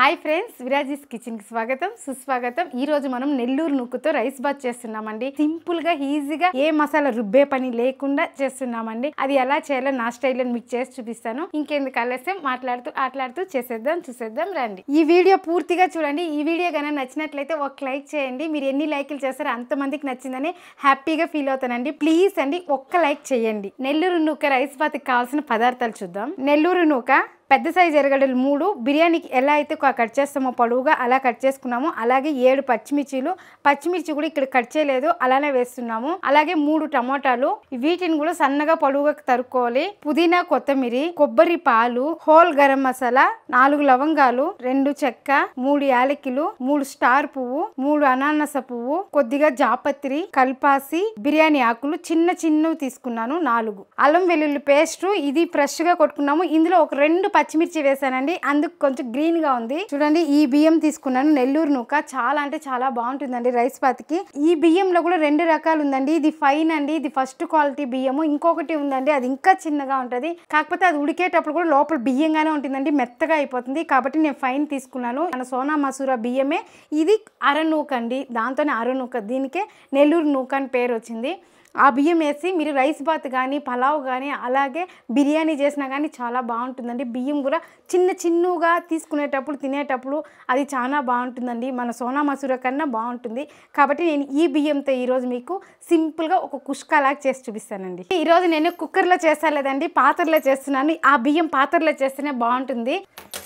Hi friends, విరాజీస్ kitchen కి స్వాగతం సుస్వాగతం. ఈ రోజు మనం నెల్లూరు నుక్కుతో రైస్ బాత్ చేస్తున్నామండి. సింపుల్ గా ఈజీగా ఏ మసాలా రుబ్బే పని లేకుండా చేస్తున్నామండి. అది ఎలా చేయాలో నా స్టైల్లో మీకు చేసి చూపిస్తాను. ఇంకెందుకు ఆలస్యం, మాట్లాడుతూ చూసేద్దాం రండి. ఈ వీడియో పూర్తిగా చూడండి. ఈ వీడియో కనుక నచ్చినట్లయితే ఒక లైక్ చేయండి. మీరు ఎన్ని లైకులు చేస్తారో అంతమందికి నచ్చిందని హ్యాపీగా ఫీల్ అవుతానండి. ప్లీజ్ అండి ఒక్క లైక్ చేయండి. నెల్లూరు నూక రైస్ బాత్ కి కావాల్సిన పదార్థాలు చూద్దాం. నెల్లూరు నూక, పెద్ద సైజు ఎరగడ్డలు 3, బిర్యానీకి ఎలా అయితే కట్ చేస్తామో పొడవుగా అలా కట్ చేసుకున్నాము. అలాగే 7 పచ్చిమిర్చి కూడా ఇక్కడ కట్ చేయలేదు, అలానే వేస్తున్నాము. అలాగే 3 టమోటాలు, వీటిని కూడా సన్నగా పొడవుగా తరుక్కోవాలి. పుదీనా, కొత్తిమీర, కొబ్బరి పాలు, హోల్ గరం మసాలా, 4 లవంగాలు, 2 చెక్క, 3 యాలకులు, 3 స్టార్ పువ్వు, 3 అనానస పువ్వు, కొద్దిగా జాపత్రి, కల్పాసి, బిర్యానీ ఆకులు చిన్నవి తీసుకున్నాను 4. అల్లం వెల్లుల్లి పేస్ట్, ఇది ఫ్రెష్ గా కొట్టుకున్నాము. ఇందులో ఒక 2 పచ్చిమిర్చి వేసానండి, అందుకు కొంచెం గ్రీన్ గా ఉంది. చూడండి, ఈ బియ్యం తీసుకున్నాను. నెల్లూరు నూక చాలా అంటే చాలా బాగుంటుందండి రైస్ బాత్ కి. ఈ బియ్యంలో కూడా 2 రకాలు ఉందండి. ఇది ఫైన్ అండి, ఇది ఫస్ట్ క్వాలిటీ బియ్యము. ఇంకొకటి ఉందండి, అది ఇంకా చిన్నగా ఉంటది. కాకపోతే అది ఉడికేటప్పుడు కూడా లోపల బియ్యంగానే ఉంటుందండి, మెత్తగా అయిపోతుంది. కాబట్టి నేను ఫైన్ తీసుకున్నాను. మన సోనా మసూరా బియ్యమే. ఇది అరనూక అండి, దాంతోనే అరనూక. దీనికే నెల్లూరు నూక అని పేరు వచ్చింది. ఆ బియ్యం వేసి మీరు రైస్ బాత్ కానీ, పలావ్ కానీ, అలాగే బిర్యానీ చేసినా కానీ చాలా బాగుంటుందండి. బియ్యం కూడా చిన్నగా తీసుకునేటప్పుడు, తినేటప్పుడు అది చాలా బాగుంటుందండి. మన సోనా మసూరా కన్నా బాగుంటుంది. కాబట్టి నేను ఈ బియ్యంతో ఈరోజు మీకు సింపుల్గా ఒక కుష్కాలాగా చేసి చూపిస్తానండి. ఈరోజు నేను కుక్కర్లో చేస్తాను లేదండి, పాత్రలో చేస్తున్నాను. ఆ బియ్యం పాత్రలో చేస్తేనే బాగుంటుంది.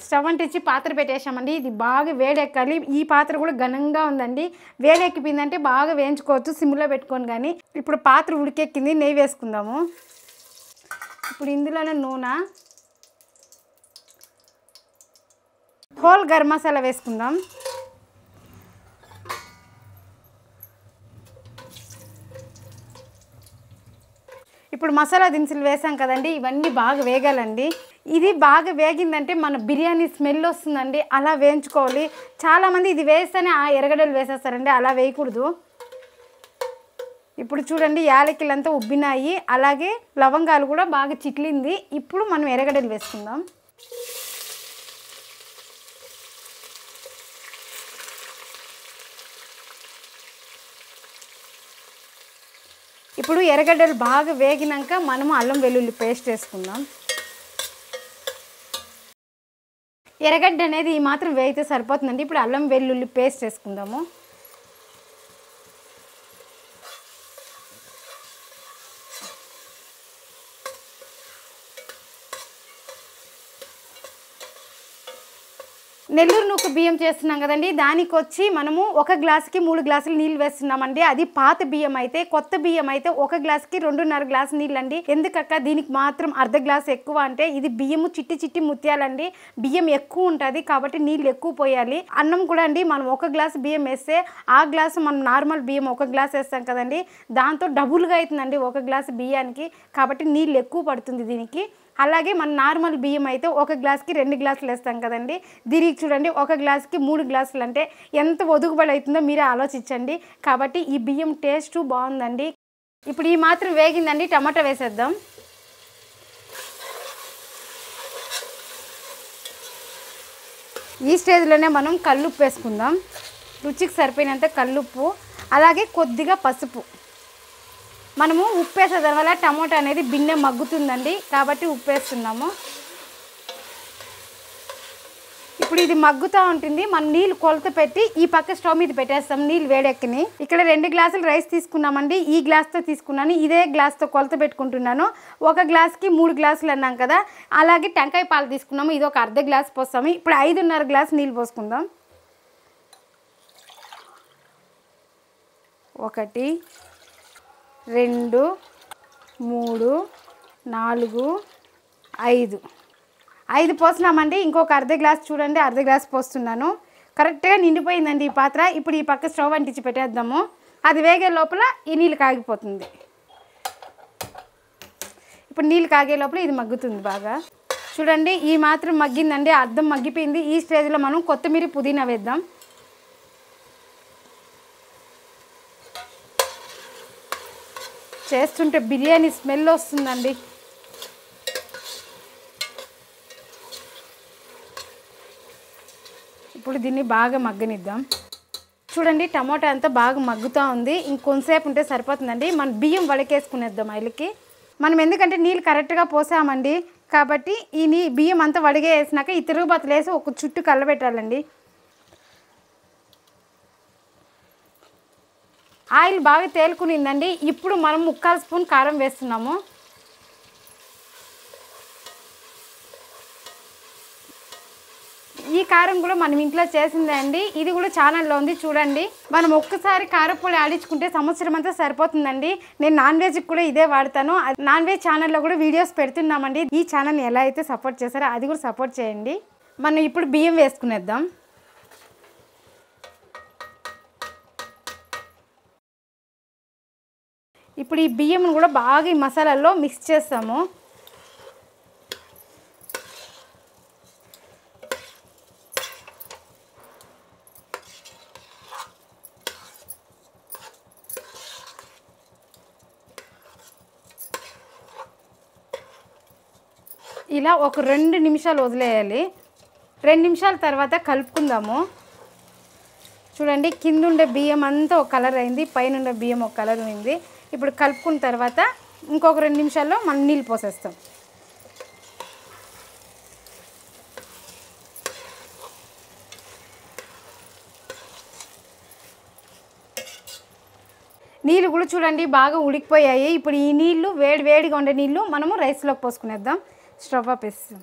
స్టవ్ అంటించి పాత్ర పెట్టేసామండి. ఇది బాగా వేడెక్కాలి. ఈ పాత్ర కూడా ఘనంగా ఉందండి. వేడెక్కిపోయిందంటే బాగా వేయించుకోవచ్చు సిమ్లో పెట్టుకొని. కానీ ఇప్పుడు పాత్ర ఉడికెక్కింది, నెయ్యి వేసుకుందాము. ఇప్పుడు ఇందులోనే నూనె, హోల్ గరం మసాలా వేసుకుందాం. ఇప్పుడు మసాలా దినుసులు వేసాం కదండి, ఇవన్నీ బాగా వేగాలండి. ఇది బాగా వేగిందంటే మన బిర్యానీ స్మెల్ వస్తుందండి, అలా వేయించుకోవాలి. చాలామంది ఇది వేస్తేనే ఆ ఎరగడలు వేసేస్తారండి, అలా వేయకూడదు. ఇప్పుడు చూడండి, యాలకులంతా ఉబ్బినాయి, అలాగే లవంగాలు కూడా బాగా చిట్లింది. ఇప్పుడు మనం ఎరగడలు వేసుకుందాం. ఇప్పుడు ఎర్రగడ్డలు బాగా వేగినాక మనము అల్లం వెల్లుల్లి పేస్ట్ వేసుకుందాం. ఎర్రగడ్డ అనేది ఈ మాత్రం వేగితే సరిపోతుందండి. ఇప్పుడు అల్లం వెల్లుల్లి పేస్ట్ వేసుకుందాము. నెల్లూరు నూక బియ్యం చేస్తున్నాం కదండి, దానికి వచ్చి మనము 1 గ్లాసుకి 3 గ్లాసులు నీళ్ళు వేస్తున్నామండి. అది పాత బియ్యం అయితే. కొత్త బియ్యం అయితే 1 గ్లాసుకి 2.5 గ్లాసు నీళ్ళు అండి. ఎందుకక్క దీనికి మాత్రం అర్ధ గ్లాసు ఎక్కువ అంటే, ఇది బియ్యము చిట్టి ముత్యాలండి. బియ్యం ఎక్కువ ఉంటుంది కాబట్టి నీళ్ళు ఎక్కువ పోయాలి. అన్నం కూడా అండి, మనం 1 గ్లాసు బియ్యం వేస్తే ఆ గ్లాసు మనం నార్మల్ బియ్యం 1 గ్లాసు వేస్తాం కదండి, దాంతో డబుల్గా అవుతుందండి 1 గ్లాసు బియ్యానికి. కాబట్టి నీళ్ళు ఎక్కువ పడుతుంది దీనికి. అలాగే మన నార్మల్ బియ్యం అయితే 1 గ్లాసుకి 2 గ్లాసులు వేస్తాం కదండి, దీనికి చూడండి 1 గ్లాసుకి 3 గ్లాసులు అంటే ఎంత ఒదుగుబడి అవుతుందో మీరే ఆలోచించండి. కాబట్టి ఈ బియ్యం టేస్ట్ బాగుందండి. ఇప్పుడు ఈ మాత్రం వేగిందండి, టమాటా వేసేద్దాం. ఈ స్టేజ్లోనే మనం కల్లుప్పు వేసుకుందాం. రుచికి సరిపోయినంత కల్లుప్పు, అలాగే కొద్దిగా పసుపు. మనము ఉప్పు వేసేదాని వల్ల టమోటా అనేది బిన్నె మగ్గుతుందండి, కాబట్టి ఉప్పు వేస్తున్నాము. ఇప్పుడు ఇది మగ్గుతూ ఉంటుంది. మనం నీళ్ళు కొలత పెట్టి ఈ పక్క స్టవ్ మీద పెట్టేస్తాం. నీళ్ళు వేడెక్కని. ఇక్కడ 2 గ్లాసులు రైస్ తీసుకున్నామండి. ఈ గ్లాస్తో తీసుకున్నాను, ఇదే గ్లాస్తో కొలత పెట్టుకుంటున్నాను. 1 గ్లాసుకి 3 గ్లాసులు అన్నాం కదా. అలాగే టెంకాయ పాలు తీసుకున్నాము, ఇది ఒక అర్ధ గ్లాసు పోస్తాము. ఇప్పుడు 5.5 గ్లాసు నీళ్ళు పోసుకుందాం. 1 2 3 4 5 పోస్తున్నామండి. ఇంకొక అర్ధ గ్లాస్ చూడండి, అర్ధ గ్లాస్ పోస్తున్నాను. కరెక్ట్గా నిండిపోయిందండి ఈ పాత్ర. ఇప్పుడు ఈ పక్క స్టవ్ అంటించి పెట్టేద్దాము. అది వేగే లోపల ఈ నీళ్ళు కాగిపోతుంది. ఇప్పుడు నీళ్ళు కాగే లోపల ఇది మగ్గుతుంది బాగా. చూడండి, ఈ మాత్రం మగ్గిందండి, అర్థం మగ్గిపోయింది. ఈ స్టేజ్లో మనం కొత్తిమీర, పుదీనా వేద్దాం. చేస్తుంటే బిర్యానీ స్మెల్ వస్తుందండి. ఇప్పుడు దీన్ని బాగా మగ్గనిద్దాం. చూడండి టమాటా అంతా బాగా మగ్గుతూ ఉంది. ఇంకొంతసేపు ఉంటే సరిపోతుందండి. మనం బియ్యం వడకేసుకునేద్దాం ఆయిల్కి. మనం ఎందుకంటే నీళ్ళు కరెక్ట్గా పోసామండి కాబట్టి ఈ బియ్యం అంతా వడిగే వేసినాక ఈ తిరుగుబాతులు వేసి ఒక చుట్టూ కళ్ళబెట్టాలండి. ఆయిల్ బాగా తేలుకునిందండి. ఇప్పుడు మనం 1/4 స్పూన్ కారం వేస్తున్నాము. ఈ కారం కూడా మనం ఇంట్లో చేసిందే అండి. ఇది కూడా ఛానల్లో ఉంది చూడండి. మనం ఒక్కసారి కారపొడి ఆడించుకుంటే సంవత్సరం అంతా సరిపోతుందండి. నేను నాన్ వెజ్కి కూడా ఇదే వాడతాను. నాన్ వెజ్ ఛానల్లో కూడా వీడియోస్ పెడుతున్నామండి. ఈ ఛానల్ని ఎలా అయితే సపోర్ట్ చేస్తారో అది కూడా సపోర్ట్ చేయండి. మనం ఇప్పుడు బియ్యం వేసుకునేద్దాం. ఇప్పుడు ఈ బియ్యం కూడా బాగా ఈ మసాలాల్లో మిక్స్ చేస్తాము. ఇలా ఒక 2 నిమిషాలు వదిలేయాలి. 2 నిమిషాల తర్వాత కలుపుకుందాము. చూడండి కింద ఉండే బియ్యం అంతా ఒక కలర్ అయింది, పైన ఉండే బియ్యం ఒక కలర్ అయింది. ఇప్పుడు కలుపుకున్న తర్వాత ఇంకొక 2 నిమిషాల్లో మనం నీళ్ళు పోసేస్తాం. నీళ్ళు కూడా చూడండి బాగా ఉడికిపోయాయి. ఇప్పుడు ఈ నీళ్ళు వేడిగా ఉండే నీళ్ళు మనము రైస్లోకి పోసుకునేద్దాం. స్టవ్ ఆపేస్తాం.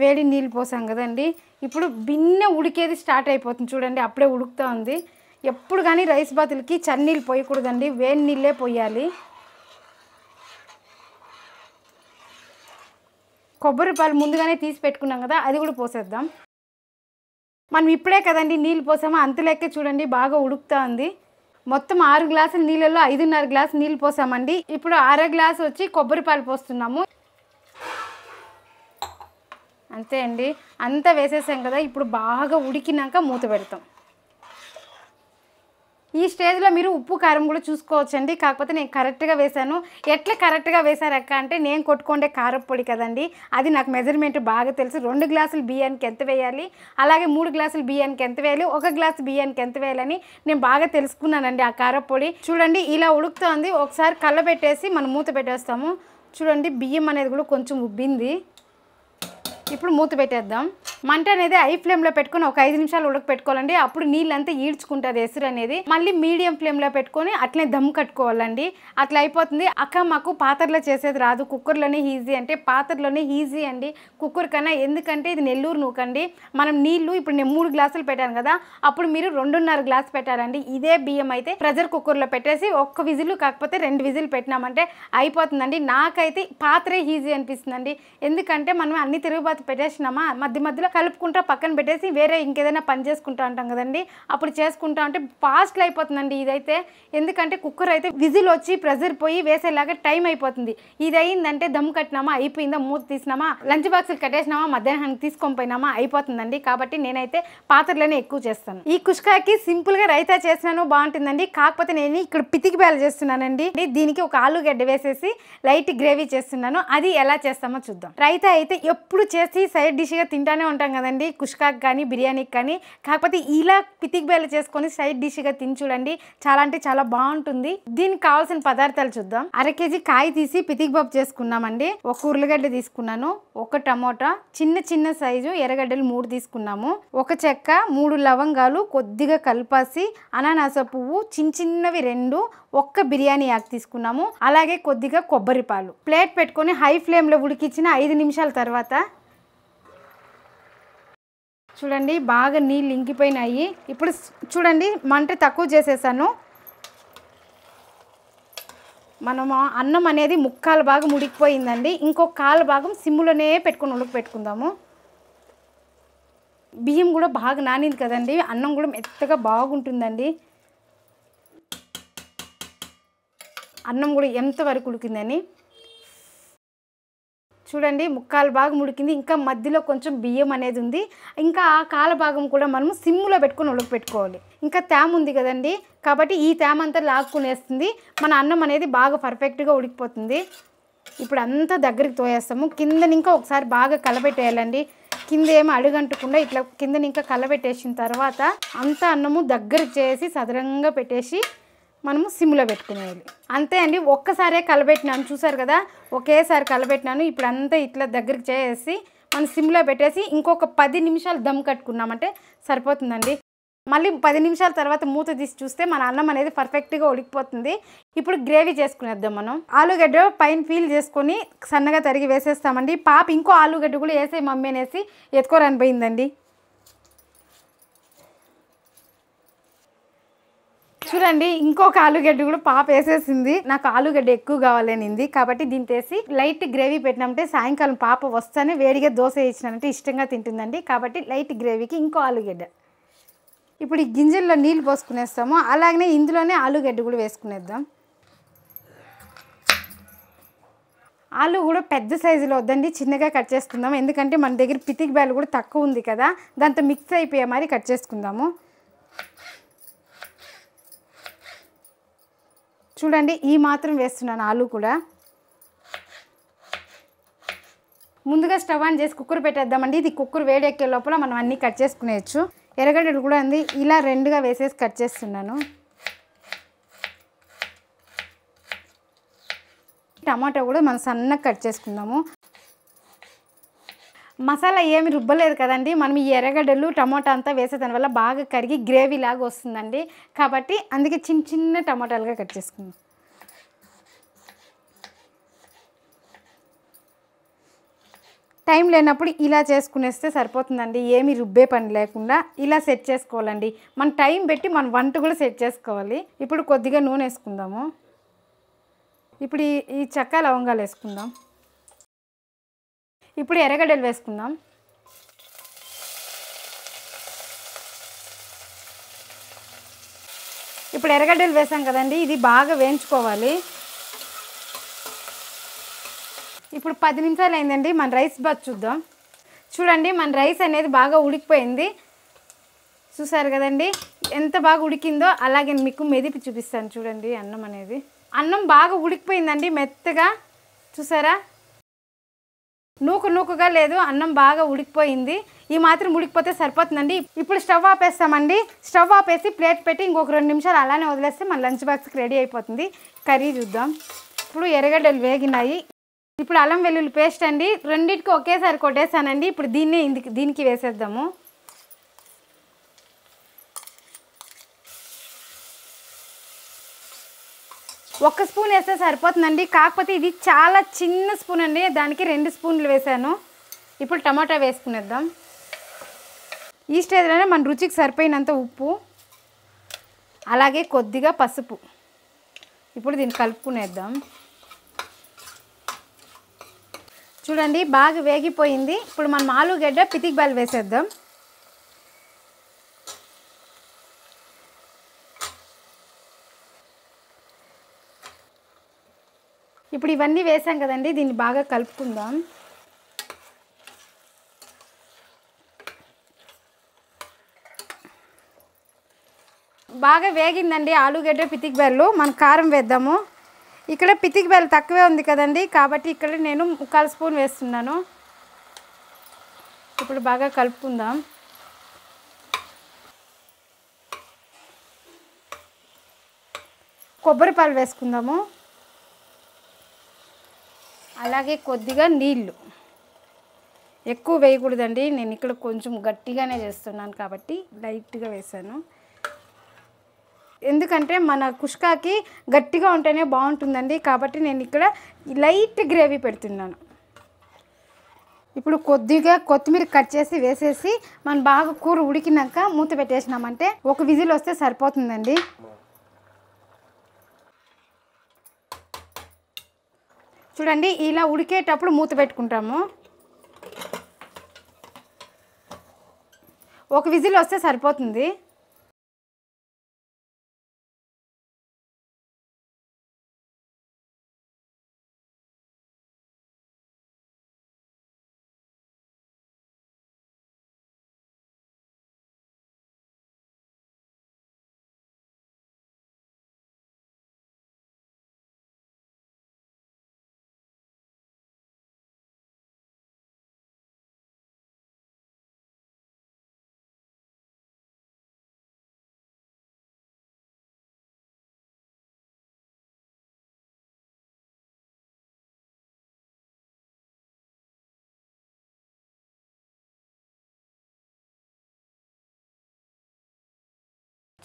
వేడి నీళ్ళు పోసాం కదండి. ఇప్పుడు బిన్నె ఉడికేది స్టార్ట్ అయిపోతుంది చూడండి. అప్పుడే ఉడుకుతూ ఉంది. ఎప్పుడు కానీ రైస్ బాతులకి చన్నీళ్ళు పోయకూడదండి, వేడి నీళ్ళే పోయాలి. కొబ్బరి పాలు ముందుగానే తీసి పెట్టుకున్నాం కదా, అది కూడా పోసేద్దాం. మనం ఇప్పుడే కదండి నీళ్ళు పోసామో అంతలేకే చూడండి బాగా ఉడుకుతూ ఉంది. మొత్తం 6 గ్లాసుల నీళ్ళల్లో 5.5 గ్లాసు నీళ్ళు పోసామండి. ఇప్పుడు 1/2 గ్లాసు వచ్చి కొబ్బరి పాలు పోస్తున్నాము. అంతే అండి, అంతా వేసేసాం కదా. ఇప్పుడు బాగా ఉడికినాక మూత పెడతాం. ఈ స్టేజ్లో మీరు ఉప్పు కారం కూడా చూసుకోవచ్చండి. కాకపోతే నేను కరెక్ట్గా వేసాను. ఎట్లా కరెక్ట్గా వేసారక్క అంటే నేను కొట్టుకుండే కారపొడి కదండి, అది నాకు మెజర్మెంట్ బాగా తెలుసు. 2 గ్లాసులు బియ్యానికి ఎంత వేయాలి, అలాగే 3 గ్లాసులు బియ్యానికి ఎంత వేయాలి, 1 గ్లాసు బియ్యానికి ఎంత వేయాలని నేను బాగా తెలుసుకున్నానండి ఆ కారపొడి. చూడండి ఇలా ఉడుకుతోంది. ఒకసారి కళ్ళబెట్టేసి మనం మూత పెట్టేస్తాము. చూడండి బియ్యం అనేది కూడా కొంచెం ఉబ్బింది. ఇప్పుడు మూత పెట్టేద్దాం. మంట అనేది హై ఫ్లేమ్లో పెట్టుకొని ఒక 5 నిమిషాలు ఉడకపెట్టుకోవాలండి. అప్పుడు నీళ్ళంతా ఈడ్చుకుంటుంది ఎసురు అనేది. మళ్ళీ మీడియం ఫ్లేమ్లో పెట్టుకొని అట్లనే దమ్ కట్టుకోవాలండి. అట్లా అయిపోతుంది. అక్క మాకు పాత్రలో చేసేది రాదు, కుక్కర్లోనే ఈజీ అంటే పాత్రలోనే ఈజీ అండి కుక్కర్ కన్నా. ఎందుకంటే ఇది నెల్లూరు నూకండి. మనం నీళ్లు ఇప్పుడు నేను 3 గ్లాసులు పెట్టాను కదా, అప్పుడు మీరు 2.5 గ్లాసు పెట్టాలండి. ఇదే బియ్యం అయితే ప్రెషర్ కుక్కర్లో పెట్టేసి 1 విజిల్ కాకపోతే 2 విజిల్ పెట్టినామంటే అయిపోతుందండి. నాకైతే పాత్రే ఈజీ అనిపిస్తుందండి. ఎందుకంటే మనం అన్ని తిరుగుబాటు పెట్టేసినామా, మధ్యలో కలుపుకుంటా పక్కన పెట్టేసి వేరే ఇంకేదైనా పని చేసుకుంటా ఉంటాం కదండి, అప్పుడు చేసుకుంటా ఉంటే ఫాస్ట్లో అయిపోతుందండి ఇదైతే. ఎందుకంటే కుక్కర్ అయితే విజిల్ వచ్చి ప్రెజర్ పోయి వేసేలాగా టైం అయిపోతుంది. ఇది అయిందంటే దమ్ కట్టినామా అయిపోయిందా, మూత తీసినామా, లంచ్ బాక్సులు కట్టేసినామా, మధ్యాహ్నానికి తీసుకొని పోయినామా అయిపోతుందండి. కాబట్టి నేనైతే పాత్రలోనే ఎక్కువ చేస్తాను. ఈ కుష్కాకి సింపుల్గా రైతా చేసినాను బాగుంటుందండి. కాకపోతే నేను ఇక్కడ పితికి బేల చేస్తున్నానండి. దీనికి ఒక ఆలుగడ్డ వేసేసి లైట్ గ్రేవీ చేస్తున్నాను. అది ఎలా చేస్తామో చూద్దాం. రైతా అయితే ఎప్పుడు చేసి సైడ్ డిష్గా తింటానే ఉంటాం కదండి, కుష్కాకి కానీ బిర్యానీకి కానీ. కాకపోతే ఇలా పితికి బేల చేసుకొని సైడ్ డిష్గా తిని చూడండి, చాలా అంటే చాలా బాగుంటుంది. దీనికి కావాల్సిన పదార్థాలు చూద్దాం. 1/2 కేజీ కాయ తీసి పితికి బాబు చేసుకున్నామండి. 1 ఉర్లగడ్డ తీసుకున్నాను, 1 టమోటా, చిన్న సైజు ఎర్రగడ్డలు 3 తీసుకున్నాము, 1 చెక్క, 3 లవంగాలు, కొద్దిగా కల్పాసి, అనానాస పువ్వు చిన్నవి 2, 1 బిర్యానీ ఆకు తీసుకున్నాము, అలాగే కొద్దిగా కొబ్బరి పాలు. ప్లేట్ పెట్టుకొని హై ఫ్లేమ్లో ఉడికించిన 5 నిమిషాల తర్వాత చూడండి బాగా నీళ్ళు ఇంకిపోయినాయి. ఇప్పుడు చూడండి మంట తక్కువ చేసేసాను. మనము అన్నం అనేది 3/4 భాగం ఉడికిపోయిందండి. ఇంకొక 1/4 భాగం సిమ్లోనే పెట్టుకొని ఉడకపెట్టుకుందాము. బియ్యం కూడా బాగా నానింది కదండి, అన్నం కూడా మెత్తగా బాగుంటుందండి. అన్నం కూడా ఎంతవరకు ఉడికిందని చూడండి ముక్కాలు భాగం ఉడికింది. ఇంకా మధ్యలో కొంచెం బియ్యం అనేది ఉంది. ఇంకా ఆ కాల భాగం కూడా మనము సిమ్లో పెట్టుకొని ఉడకపెట్టుకోవాలి. ఇంకా తేమ ఉంది కదండి, కాబట్టి ఈ తేమ అంతా లాక్కునేస్తుంది. మన అన్నం అనేది బాగా పర్ఫెక్ట్గా ఉడికిపోతుంది. ఇప్పుడు అంతా దగ్గరికి తోయేస్తాము. కిందని ఇంకా ఒకసారి బాగా కలబెట్టేయాలండి. కింద ఏమో అడుగంటకుండా ఇట్లా కిందని ఇంకా కలబెట్టేసిన తర్వాత అంతా అన్నము దగ్గరికి చేసి సదరంగా పెట్టేసి మనము సిమ్లో పెట్టుకునేయాలి. అంతే అండి, ఒక్కసారే కలబెట్టినాను, చూసారు కదా, ఒకేసారి కలబెట్టినాను. ఇప్పుడు అంతా ఇట్లా దగ్గరికి చేసి మనం సిమ్లో పెట్టేసి ఇంకొక 10 నిమిషాలు దమ్ కట్టుకున్నామంటే సరిపోతుందండి. మళ్ళీ 10 నిమిషాల తర్వాత మూత తీసి చూస్తే మన అన్నం అనేది పర్ఫెక్ట్గా ఉడికిపోతుంది. ఇప్పుడు గ్రేవీ చేసుకునేద్దాం. మనం ఆలుగడ్డ పైన పీల్ చేసుకొని సన్నగా తరిగి వేసేస్తామండి. పాప ఇంకో ఆలుగడ్డ కూడా వేసే మమ్మీ అనేసి ఎత్తుకోరని పోయిందండి. చూడండి, ఇంకొక ఆలుగడ్డ కూడా పాప వేసేసింది. నాకు ఆలుగడ్డ ఎక్కువ కావాలనింది, కాబట్టి దీన్ని తీసి లైట్ గ్రేవీ పెట్టినామంటే సాయంకాలం పాప వస్తేనే వేడిగా దోశ వేసినానంటే ఇష్టంగా తింటుందండి. కాబట్టి లైట్ గ్రేవీకి ఇంకో ఆలుగడ్డ. ఇప్పుడు ఈ గింజల్లో నీళ్ళు పోసుకునేస్తాము. అలాగనే ఇందులోనే ఆలుగడ్డ కూడా వేసుకునేద్దాం. ఆలు కూడా పెద్ద సైజులో వద్దండి, చిన్నగా కట్ చేసుకుందాం. ఎందుకంటే మన దగ్గర పితికి బ్యాలు కూడా తక్కువ ఉంది కదా, దాంతో మిక్స్ అయిపోయే మరి కట్ చేసుకుందాము. చూడండి, ఈ మాత్రం వేస్తున్నాను ఆలు కూడా. ముందుగా స్టవ్ ఆన్ చేసి కుక్కర్ పెట్టేద్దామండి. ఇది కుక్కర్ వేడెక్కే లోపల మనం అన్నీ కట్ చేసుకునేయచ్చు. ఎర్రగడ్డలు కూడా ఉంది, ఇలా రెండుగా వేసేసి కట్ చేస్తున్నాను. టమాటా కూడా మనం సన్నగా కట్ చేసుకుందాము. మసాలా ఏమి రుబ్బలేదు కదండి, మనం ఈ ఎర్రగడ్డలు టమాటా అంతా వేసే దానివల్ల బాగా కరిగి గ్రేవీ లాగా వస్తుందండి. కాబట్టి అందుకే చిన్న చిన్న టమాటాలుగా కట్ చేసుకుందాం. టైం లేనప్పుడు ఇలా చేసుకునేస్తే సరిపోతుందండి. ఏమి రుబ్బే పని లేకుండా ఇలా సెట్ చేసుకోవాలండి. మన టైం పెట్టి మన వంట కూడా సెట్ చేసుకోవాలి. ఇప్పుడు కొద్దిగా నూనె వేసుకుందాము. ఇప్పుడు ఈ చెక్క లవంగాలు వేసుకుందాం. ఇప్పుడు ఎర్రగడ్డలు వేసుకుందాం. ఇప్పుడు ఎర్రగడ్డలు వేసాం కదండి, ఇది బాగా వేయించుకోవాలి. ఇప్పుడు 10 నిమిషాలు అయిందండి, మన రైస్ బాత్ చూద్దాం. చూడండి, మన రైస్ అనేది బాగా ఉడికిపోయింది. చూసారు కదండి ఎంత బాగా ఉడికిందో. అలాగే మీకు మెదిపి చూపిస్తాను చూడండి. అన్నం బాగా ఉడికిపోయిందండి, మెత్తగా. చూసారా, నూకుగా లేదు, అన్నం బాగా ఉడికిపోయింది. ఈ మాత్రం ఉడికిపోతే సరిపోతుందండి. ఇప్పుడు స్టవ్ ఆపేస్తామండి. స్టవ్ ఆపేసి ప్లేట్ పెట్టి ఇంకొక 2 నిమిషాలు అలానే వదిలేస్తే మన లంచ్ బాక్స్కి రెడీ అయిపోతుంది. కర్రీ చూద్దాం. ఇప్పుడు ఎర్రగడ్డలు వేగినాయి. ఇప్పుడు అల్లం వెల్లుల్లి పేస్ట్ అండి, రెండింటికి ఒకేసారి కొట్టేసానండి. ఇప్పుడు దీనికి వేసేద్దాము. ఒక స్పూన్ వేస్తే సరిపోతుందండి, కాకపోతే ఇది చాలా చిన్న స్పూన్ అండి, దానికి 2 స్పూన్లు వేసాను. ఇప్పుడు టమాటా వేసుకునేద్దాం. ఈ స్టేజ్లోనే మన రుచికి సరిపోయినంత ఉప్పు, అలాగే కొద్దిగా పసుపు. ఇప్పుడు దీన్ని కలుపుకునేద్దాం. చూడండి, బాగా వేగిపోయింది. ఇప్పుడు మనం ఆలుగడ్డ పితికి బాల్ వేసేద్దాం. ఇప్పుడు ఇవన్నీ వేసాం కదండి, దీన్ని బాగా కలుపుకుందాం. బాగా వేగిందండి ఆలుగడ్డ పితికి బాల్. మనం కారం వేద్దాము. ఇక్కడ పితికి బాల్ తక్కువే ఉంది కదండి, కాబట్టి ఇక్కడ నేను 1/4 స్పూన్ వేస్తున్నాను. ఇప్పుడు బాగా కలుపుకుందాం. కొబ్బరి పాలు వేసుకుందాము. అలాగే కొద్దిగా నీళ్ళు. ఎక్కువ వేయకూడదండి, నేను ఇక్కడ కొంచెం గట్టిగానే చేస్తున్నాను కాబట్టి లైట్గా వేసాను. ఎందుకంటే మన కుష్కాకి గట్టిగా ఉంటేనే బాగుంటుందండి, కాబట్టి నేను ఇక్కడ లైట్ గ్రేవీ పెడుతున్నాను. ఇప్పుడు కొద్దిగా కొత్తిమీర కట్ చేసి వేసేసి మనం బాగా కూర ఉడికినాక మూత పెట్టేసినామంటే ఒక విజిల్ వస్తే సరిపోతుందండి. చూడండి, ఇలా ఉడికేటప్పుడు మూత పెట్టుకుంటాము. ఒక విజిల్ వస్తే సరిపోతుంది.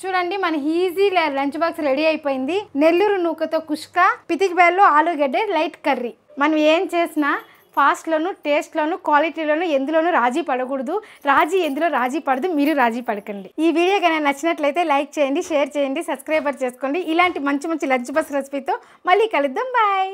చూడండి మన ఈజీ లంచ్ బాక్స్ రెడీ అయిపోయింది. నెల్లూరు నూకతో కుష్క, పితికిబేళ్ళు, ఆలుగడ్డ లైట్ కర్రీ. మనం ఏం చేసినా ఫాస్ట్లోను, టేస్ట్లోను, క్వాలిటీలోను ఎందులోనూ రాజీ పడకూడదు. ఎందులో రాజీ పడదు, మీరు రాజీ పడకండి. ఈ వీడియో కనుక నచ్చినట్లయితే లైక్ చేయండి, షేర్ చేయండి, సబ్స్క్రైబర్ చేసుకోండి. ఇలాంటి మంచి మంచి లంచ్ బాక్స్ రెసిపీతో మళ్ళీ కలుద్దాం. బాయ్.